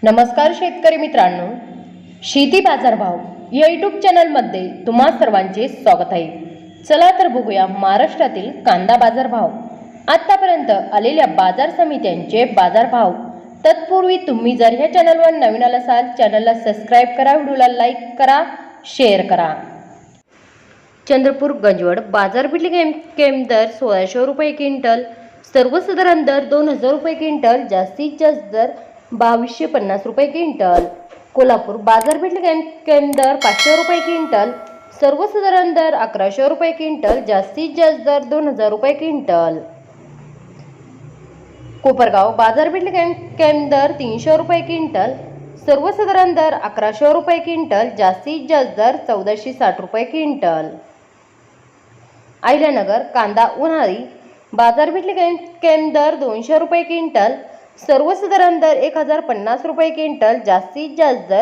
नमस्कार शेतकरी मित्रांनो, शेती बाजारभाव या यूट्यूब चॅनलमध्ये तुम्हा सर्वांचे स्वागत आहे। चला तर बघूया महाराष्ट्रातील कांदा बाजारभाव, आतापर्यंत आलेल्या बाजार समित्यांचे बाजारभाव। तत्पूर्वी तुम्ही जर ह्या चॅनलवर नवीन असाल चॅनलला सबस्क्राइब करा, व्हिडिओला लाईक करा, शेअर करा। चंद्रपूर गंजवड बाजारपेठ केम दर 1600 रुपये क्विंटल, सर्वसाधारण दर 2000 रुपये क्विंटल, जास्तीत जास्त दर 2250 रुपये क्विंटल। कोल्हापूर बाजारपेठ केम दर 500 रुपये क्विंटल, सर्वसाधारण दर 1100 रुपये क्विंटल, जास्तीत जास्त दर 2000 रुपये क्विंटल। कोपरगाव बाजारपेठ केम दर 300 रुपये क्विंटल, सर्वसाधारण दर 1100 रुपये क्विंटल, जास्तीत जास्त दर 1460 रुपये क्विंटल। अहिल्यानगर कांदा उन्हाळी बाजारपेठ केम दर 200 रुपये क्विंटल, सर्वसाधारण दर 1050 रुपये क्विंटल, जास्तीत जास्त दर